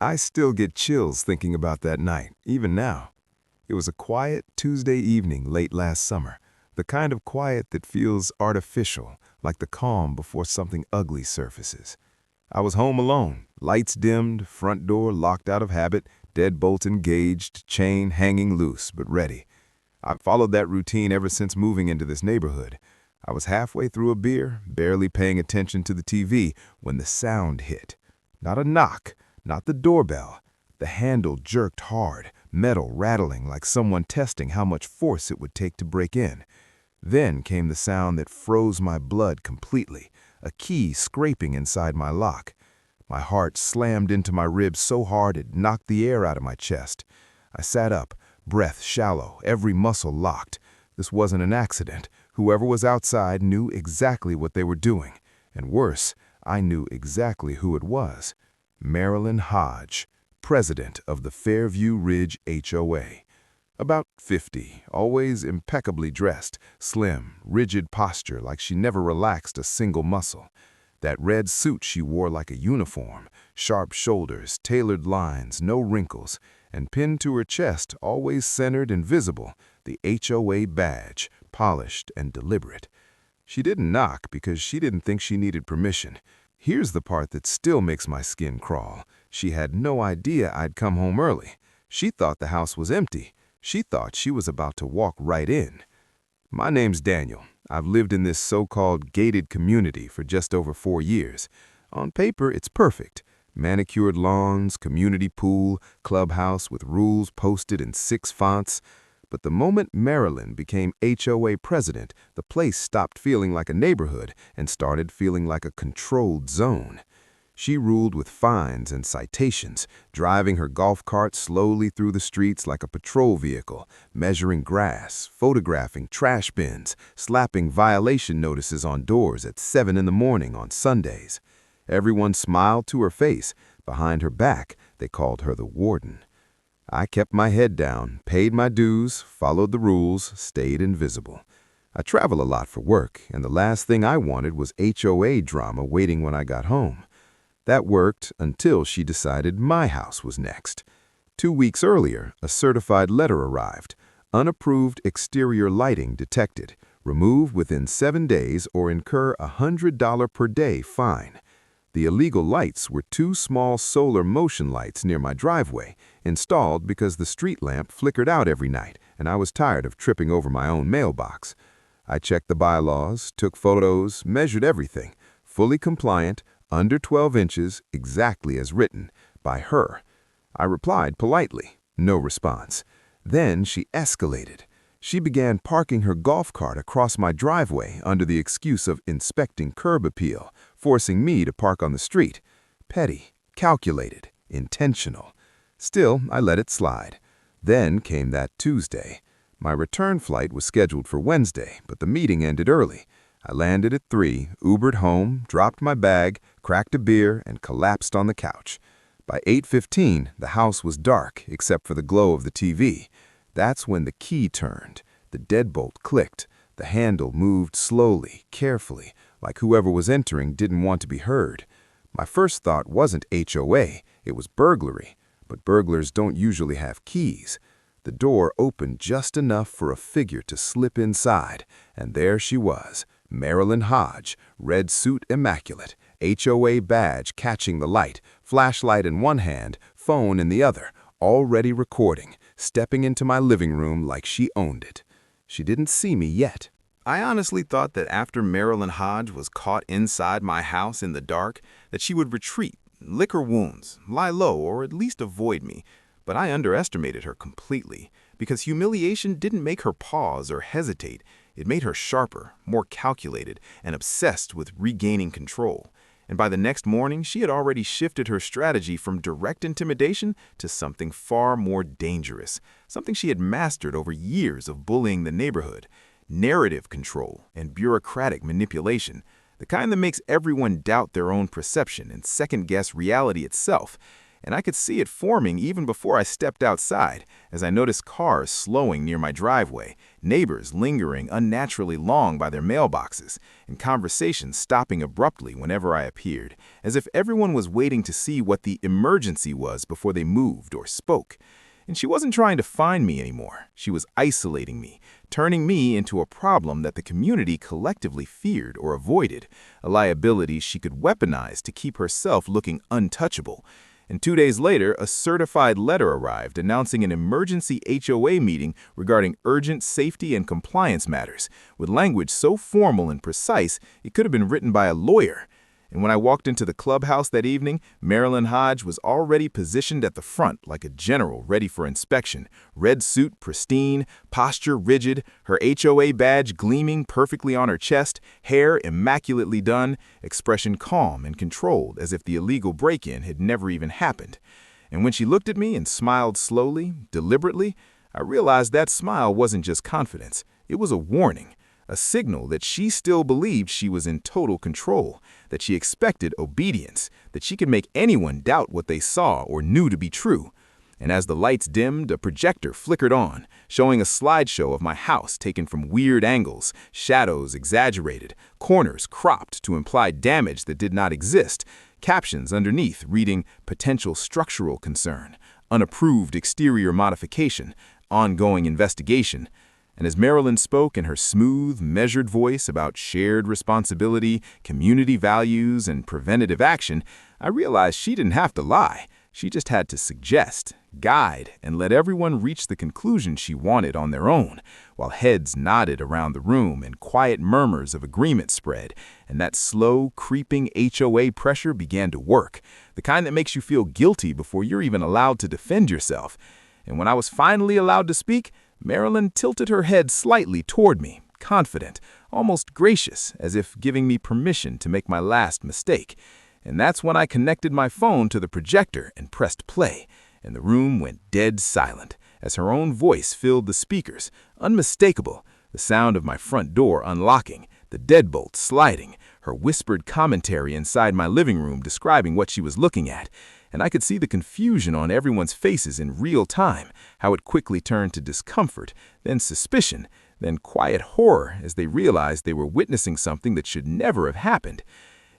I still get chills thinking about that night, even now. It was a quiet Tuesday evening late last summer, the kind of quiet that feels artificial, like the calm before something ugly surfaces. I was home alone, lights dimmed, front door locked out of habit, deadbolt engaged, chain hanging loose but ready. I've followed that routine ever since moving into this neighborhood. I was halfway through a beer, barely paying attention to the TV, when the sound hit. Not a knock, not the doorbell. The handle jerked hard, metal rattling like someone testing how much force it would take to break in. Then came the sound that froze my blood completely, a key scraping inside my lock. My heart slammed into my ribs so hard it knocked the air out of my chest. I sat up, breath shallow, every muscle locked. This wasn't an accident. Whoever was outside knew exactly what they were doing. And worse, I knew exactly who it was. Marilyn Hodge, president of the Fairview Ridge HOA. About 50, always impeccably dressed, slim, rigid posture like she never relaxed a single muscle. That red suit she wore like a uniform, sharp shoulders, tailored lines, no wrinkles, and pinned to her chest, always centered and visible, the HOA badge, polished and deliberate. She didn't knock because she didn't think she needed permission. Here's the part that still makes my skin crawl. She had no idea I'd come home early. She thought the house was empty. She thought she was about to walk right in. My name's Daniel. I've lived in this so-called gated community for just over 4 years. On paper, it's perfect. Manicured lawns, community pool, clubhouse with rules posted in 6 fonts. But the moment Marilyn became HOA president, the place stopped feeling like a neighborhood and started feeling like a controlled zone. She ruled with fines and citations, driving her golf cart slowly through the streets like a patrol vehicle, measuring grass, photographing trash bins, slapping violation notices on doors at 7 in the morning on Sundays. Everyone smiled to her face. Behind her back, they called her the warden. I kept my head down, paid my dues, followed the rules, stayed invisible. I travel a lot for work, and the last thing I wanted was HOA drama waiting when I got home. That worked until she decided my house was next. 2 weeks earlier, a certified letter arrived. Unapproved exterior lighting detected. Remove within 7 days or incur a $100 per day fine. The illegal lights were 2 small solar motion lights near my driveway, installed because the street lamp flickered out every night, and I was tired of tripping over my own mailbox. I checked the bylaws, took photos, measured everything. Fully compliant, under 12 inches, exactly as written, by her. I replied politely. No response. Then she escalated. She began parking her golf cart across my driveway under the excuse of inspecting curb appeal, forcing me to park on the street. Petty, calculated, intentional. Still, I let it slide. Then came that Tuesday. My return flight was scheduled for Wednesday, but the meeting ended early. I landed at 3, Ubered home, dropped my bag, cracked a beer, and collapsed on the couch. By 8:15, the house was dark except for the glow of the TV. That's when the key turned. The deadbolt clicked. The handle moved slowly, carefully, like whoever was entering didn't want to be heard. My first thought wasn't HOA, it was burglary. But burglars don't usually have keys. The door opened just enough for a figure to slip inside, and there she was. Marilyn Hodge, red suit immaculate, HOA badge catching the light, flashlight in one hand, phone in the other, already recording, stepping into my living room like she owned it. She didn't see me yet. I honestly thought that after Marilyn Hodge was caught inside my house in the dark, that she would retreat, lick her wounds, lie low, or at least avoid me. But I underestimated her completely, because humiliation didn't make her pause or hesitate. It made her sharper, more calculated, and obsessed with regaining control. And by the next morning, she had already shifted her strategy from direct intimidation to something far more dangerous, something she had mastered over years of bullying the neighborhood: narrative control and bureaucratic manipulation, the kind that makes everyone doubt their own perception and second-guess reality itself. and I could see it forming even before I stepped outside, as I noticed cars slowing near my driveway, neighbors lingering unnaturally long by their mailboxes, and conversations stopping abruptly whenever I appeared, as if everyone was waiting to see what the emergency was before they moved or spoke. And she wasn't trying to find me anymore. She was isolating me, turning me into a problem that the community collectively feared or avoided, a liability she could weaponize to keep herself looking untouchable. And 2 days later, a certified letter arrived announcing an emergency HOA meeting regarding urgent safety and compliance matters, with language so formal and precise it could have been written by a lawyer. And when I walked into the clubhouse that evening, Marilyn Hodge was already positioned at the front like a general ready for inspection, red suit pristine, posture rigid, her HOA badge gleaming perfectly on her chest, hair immaculately done, expression calm and controlled as if the illegal break-in had never even happened. And when she looked at me and smiled slowly, deliberately, I realized that smile wasn't just confidence, it was a warning. A signal that she still believed she was in total control, that she expected obedience, that she could make anyone doubt what they saw or knew to be true. And as the lights dimmed, a projector flickered on, showing a slideshow of my house taken from weird angles, shadows exaggerated, corners cropped to imply damage that did not exist, captions underneath reading potential structural concern, unapproved exterior modification, ongoing investigation. And as Marilyn spoke in her smooth, measured voice about shared responsibility, community values, and preventative action, I realized she didn't have to lie. She just had to suggest, guide, and let everyone reach the conclusion she wanted on their own, while heads nodded around the room and quiet murmurs of agreement spread, and that slow, creeping HOA pressure began to work, the kind that makes you feel guilty before you're even allowed to defend yourself. And when I was finally allowed to speak, Marilyn tilted her head slightly toward me, confident, almost gracious, as if giving me permission to make my last mistake. And that's when I connected my phone to the projector and pressed play, and the room went dead silent, as her own voice filled the speakers, unmistakable, the sound of my front door unlocking, the deadbolt sliding, her whispered commentary inside my living room describing what she was looking at. And I could see the confusion on everyone's faces in real time, how it quickly turned to discomfort, then suspicion, then quiet horror as they realized they were witnessing something that should never have happened.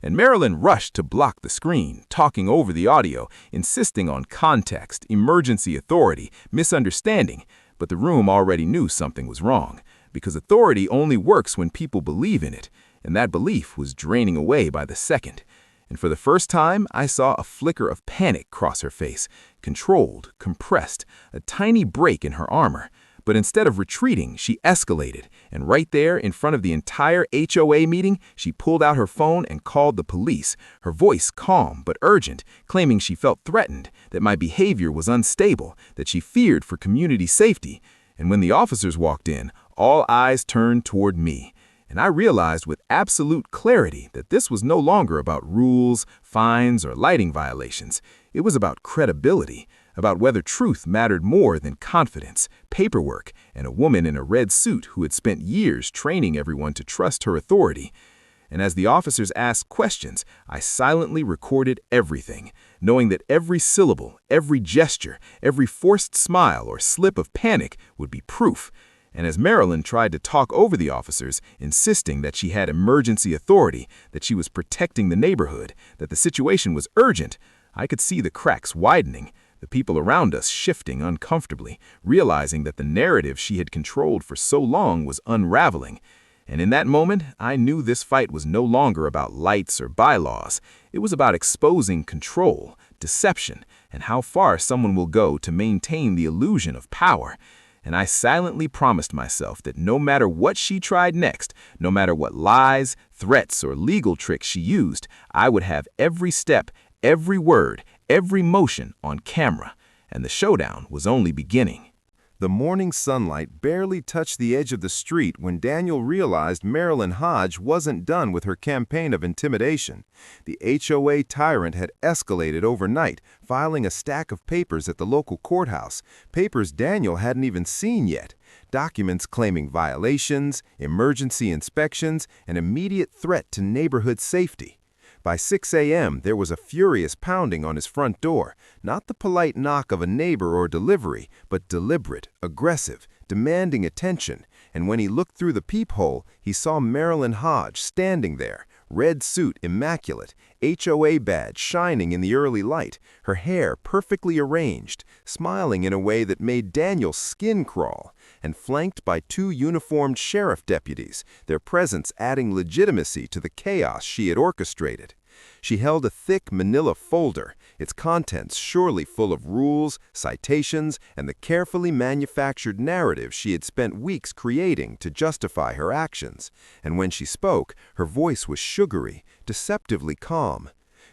And Marilyn rushed to block the screen, talking over the audio, insisting on context, emergency authority, misunderstanding. But the room already knew something was wrong, because authority only works when people believe in it, and that belief was draining away by the second. And for the first time, I saw a flicker of panic cross her face, controlled, compressed, a tiny break in her armor. But instead of retreating, she escalated, and right there in front of the entire HOA meeting, she pulled out her phone and called the police, her voice calm but urgent, claiming she felt threatened, that my behavior was unstable, that she feared for community safety. And when the officers walked in, all eyes turned toward me. And I realized with absolute clarity that this was no longer about rules, fines, or lighting violations. It was about credibility, about whether truth mattered more than confidence, paperwork, and a woman in a red suit who had spent years training everyone to trust her authority. And as the officers asked questions, I silently recorded everything, knowing that every syllable, every gesture, every forced smile or slip of panic would be proof. And as Marilyn tried to talk over the officers, insisting that she had emergency authority, that she was protecting the neighborhood, that the situation was urgent, I could see the cracks widening, the people around us shifting uncomfortably, realizing that the narrative she had controlled for so long was unraveling. And in that moment, I knew this fight was no longer about lights or bylaws. It was about exposing control, deception, and how far someone will go to maintain the illusion of power. And I silently promised myself that no matter what she tried next, no matter what lies, threats, or legal tricks she used, I would have every step, every word, every motion on camera. And the showdown was only beginning. The morning sunlight barely touched the edge of the street when Daniel realized Marilyn Hodge wasn't done with her campaign of intimidation. The HOA tyrant had escalated overnight, filing a stack of papers at the local courthouse, papers Daniel hadn't even seen yet, documents claiming violations, emergency inspections, and immediate threat to neighborhood safety. By 6 a.m., there was a furious pounding on his front door, not the polite knock of a neighbor or delivery, but deliberate, aggressive, demanding attention, and when he looked through the peephole, he saw Marilyn Hodge standing there, red suit immaculate, HOA badge shining in the early light, her hair perfectly arranged, smiling in a way that made Daniel's skin crawl, and flanked by 2 uniformed sheriff deputies, their presence adding legitimacy to the chaos she had orchestrated. She held a thick manila folder, its contents surely full of rules, citations, and the carefully manufactured narrative she had spent weeks creating to justify her actions. And when she spoke, her voice was sugary, deceptively calm.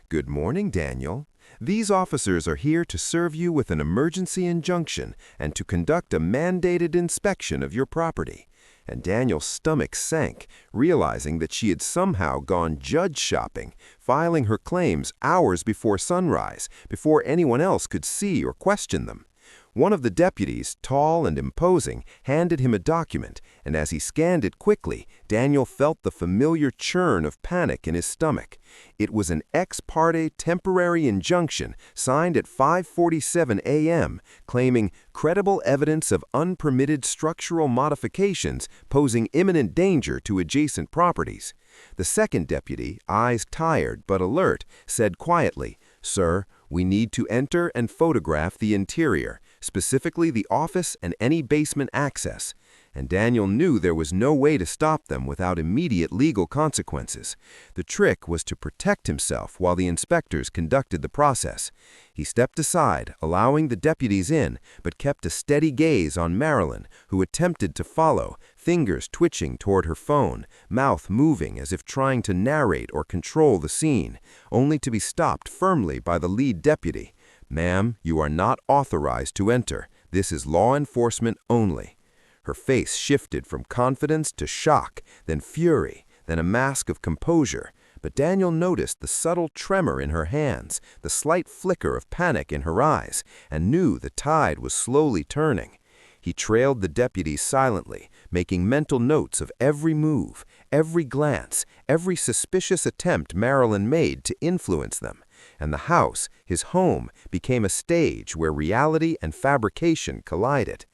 "Good morning, Daniel. These officers are here to serve you with an emergency injunction and to conduct a mandated inspection of your property." And Daniel's stomach sank, realizing that she had somehow gone judge shopping, filing her claims hours before sunrise, before anyone else could see or question them. One of the deputies, tall and imposing, handed him a document, and as he scanned it quickly, Daniel felt the familiar churn of panic in his stomach. It was an ex parte temporary injunction signed at 5:47 a.m., claiming credible evidence of unpermitted structural modifications posing imminent danger to adjacent properties. The second deputy, eyes tired but alert, said quietly, "Sir, we need to enter and photograph the interior, specifically the office and any basement access." And Daniel knew there was no way to stop them without immediate legal consequences. The trick was to protect himself while the inspectors conducted the process. He stepped aside, allowing the deputies in, but kept a steady gaze on Marilyn, who attempted to follow, fingers twitching toward her phone, mouth moving as if trying to narrate or control the scene, only to be stopped firmly by the lead deputy. "Ma'am, you are not authorized to enter. This is law enforcement only." Her face shifted from confidence to shock, then fury, then a mask of composure. But Daniel noticed the subtle tremor in her hands, the slight flicker of panic in her eyes, and knew the tide was slowly turning. He trailed the deputies silently, making mental notes of every move, every glance, every suspicious attempt Marilyn made to influence them. And the house, his home, became a stage where reality and fabrication collided.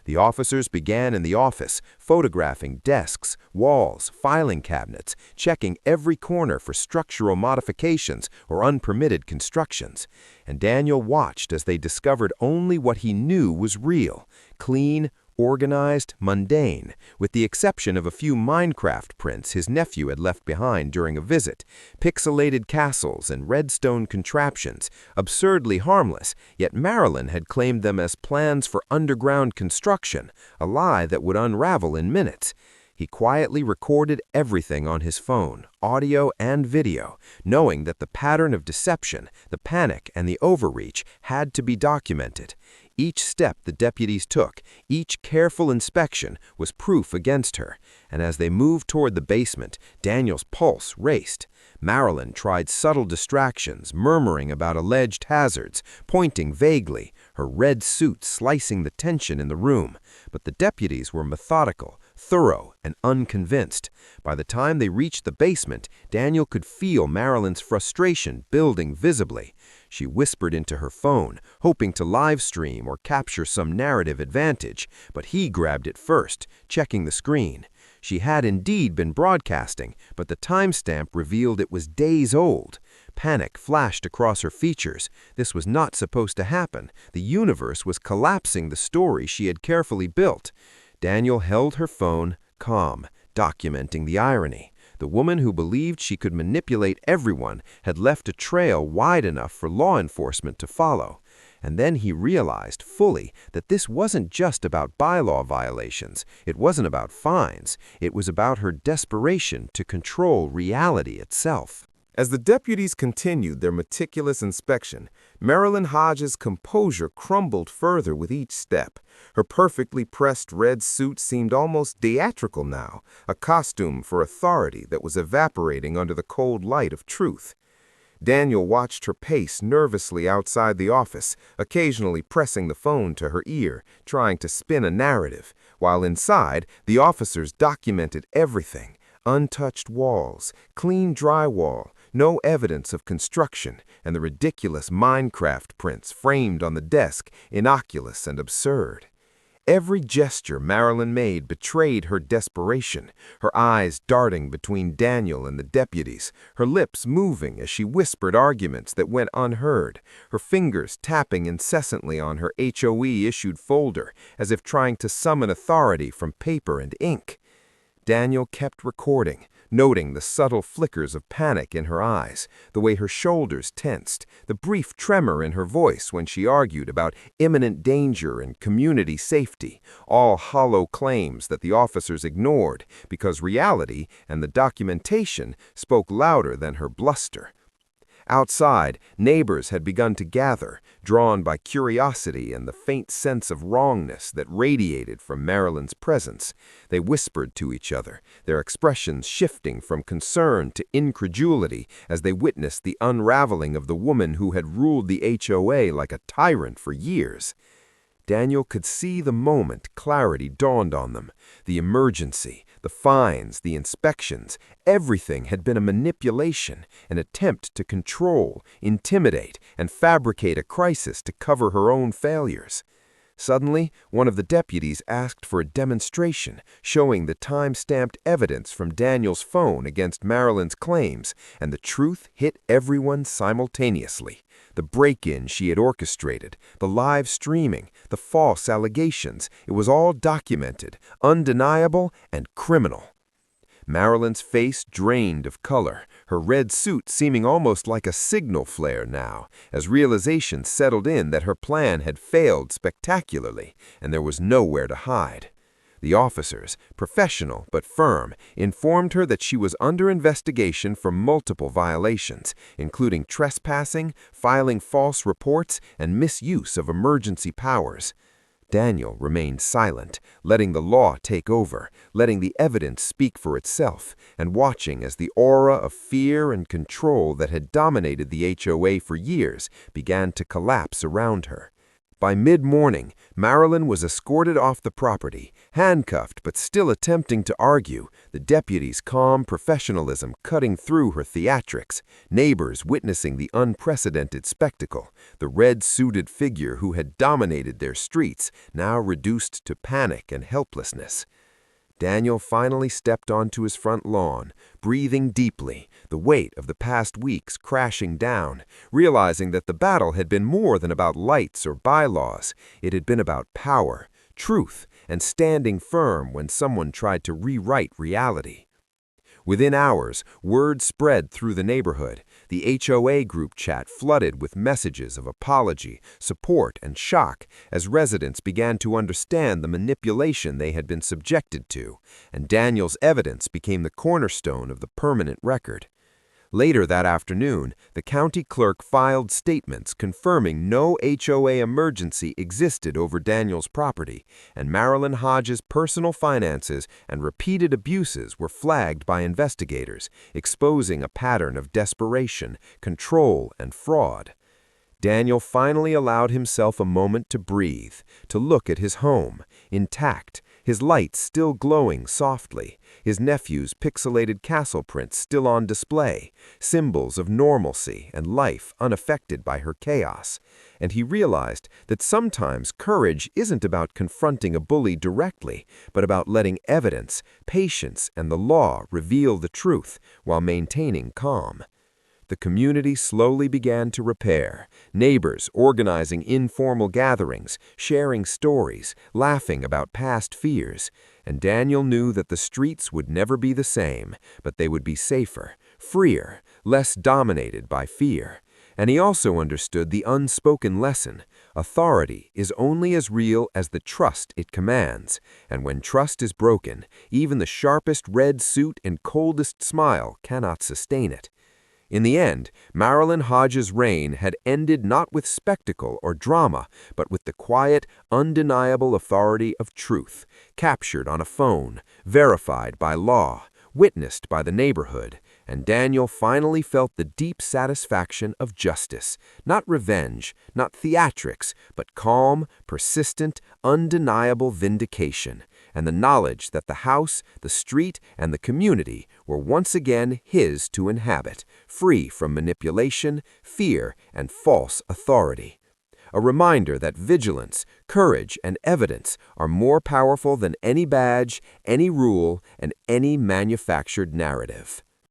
The officers began in the office, photographing desks, walls, filing cabinets, checking every corner for structural modifications or unpermitted constructions. And Daniel watched as they discovered only what he knew was real, clean, organized, mundane, with the exception of a few Minecraft prints his nephew had left behind during a visit, pixelated castles and redstone contraptions, absurdly harmless, yet Marilyn had claimed them as plans for underground construction, a lie that would unravel in minutes. He quietly recorded everything on his phone, audio and video, knowing that the pattern of deception, the panic, and the overreach had to be documented. Each step the deputies took, each careful inspection, was proof against her, and as they moved toward the basement, Daniel's pulse raced. Marilyn tried subtle distractions, murmuring about alleged hazards, pointing vaguely, her red suit slicing the tension in the room. But the deputies were methodical, thorough, and unconvinced. By the time they reached the basement, Daniel could feel Marilyn's frustration building visibly. She whispered into her phone, hoping to live stream or capture some narrative advantage, but he grabbed it first, checking the screen. She had indeed been broadcasting, but the timestamp revealed it was days old. Panic flashed across her features. This was not supposed to happen. The universe was collapsing the story she had carefully built. Daniel held her phone, calm, documenting the irony. The woman who believed she could manipulate everyone had left a trail wide enough for law enforcement to follow. And then he realized fully that this wasn't just about bylaw violations. It wasn't about fines. It was about her desperation to control reality itself. As the deputies continued their meticulous inspection, Marilyn Hodge's composure crumbled further with each step. Her perfectly pressed red suit seemed almost theatrical now, a costume for authority that was evaporating under the cold light of truth. Daniel watched her pace nervously outside the office, occasionally pressing the phone to her ear, trying to spin a narrative, while inside, the officers documented everything. Untouched walls, clean drywall, no evidence of construction, and the ridiculous Minecraft prints framed on the desk innocuous and absurd. Every gesture Marilyn made betrayed her desperation, her eyes darting between Daniel and the deputies, her lips moving as she whispered arguments that went unheard, her fingers tapping incessantly on her HOA-issued folder as if trying to summon authority from paper and ink. Daniel kept recording, noting the subtle flickers of panic in her eyes, the way her shoulders tensed, the brief tremor in her voice when she argued about imminent danger and community safety, all hollow claims that the officers ignored because reality and the documentation spoke louder than her bluster. Outside, neighbors had begun to gather, drawn by curiosity and the faint sense of wrongness that radiated from Marilyn's presence. They whispered to each other, their expressions shifting from concern to incredulity as they witnessed the unraveling of the woman who had ruled the HOA like a tyrant for years. Daniel could see the moment clarity dawned on them. The emergency, the fines, the inspections, everything had been a manipulation, an attempt to control, intimidate, and fabricate a crisis to cover her own failures. Suddenly, one of the deputies asked for a demonstration, showing the time-stamped evidence from Daniel's phone against Marilyn's claims, and the truth hit everyone simultaneously. The break-in she had orchestrated, the live streaming, the false allegations, it was all documented, undeniable, and criminal. Marilyn's face drained of color, her red suit seeming almost like a signal flare now, as realization settled in that her plan had failed spectacularly, and there was nowhere to hide. The officers, professional but firm, informed her that she was under investigation for multiple violations, including trespassing, filing false reports, and misuse of emergency powers. Daniel remained silent, letting the law take over, letting the evidence speak for itself, and watching as the aura of fear and control that had dominated the HOA for years began to collapse around her. By mid-morning, Marilyn was escorted off the property, handcuffed but still attempting to argue, the deputy's calm professionalism cutting through her theatrics, neighbors witnessing the unprecedented spectacle, the red-suited figure who had dominated their streets, now reduced to panic and helplessness. Daniel finally stepped onto his front lawn, breathing deeply, the weight of the past weeks crashing down, realizing that the battle had been more than about lights or bylaws. It had been about power, truth, and standing firm when someone tried to rewrite reality. Within hours, word spread through the neighborhood. The HOA group chat flooded with messages of apology, support, and shock as residents began to understand the manipulation they had been subjected to, and Daniel's evidence became the cornerstone of the permanent record. Later that afternoon, the county clerk filed statements confirming no HOA emergency existed over Daniel's property, and Marilyn Hodge's personal finances and repeated abuses were flagged by investigators, exposing a pattern of desperation, control, and fraud. Daniel finally allowed himself a moment to breathe, to look at his home, intact, his lights still glowing softly, his nephew's pixelated castle prints still on display, symbols of normalcy and life unaffected by her chaos. And he realized that sometimes courage isn't about confronting a bully directly, but about letting evidence, patience, and the law reveal the truth while maintaining calm. The community slowly began to repair, neighbors organizing informal gatherings, sharing stories, laughing about past fears, and Daniel knew that the streets would never be the same, but they would be safer, freer, less dominated by fear. And he also understood the unspoken lesson: authority is only as real as the trust it commands, and when trust is broken, even the sharpest red suit and coldest smile cannot sustain it. In the end, Marilyn Hodge's reign had ended not with spectacle or drama, but with the quiet, undeniable authority of truth, captured on a phone, verified by law, witnessed by the neighborhood, and Daniel finally felt the deep satisfaction of justice, not revenge, not theatrics, but calm, persistent, undeniable vindication. and the knowledge that the house, the street, and the community were once again his to inhabit, free from manipulation, fear, and false authority. A reminder that vigilance, courage, and evidence are more powerful than any badge, any rule, and any manufactured narrative.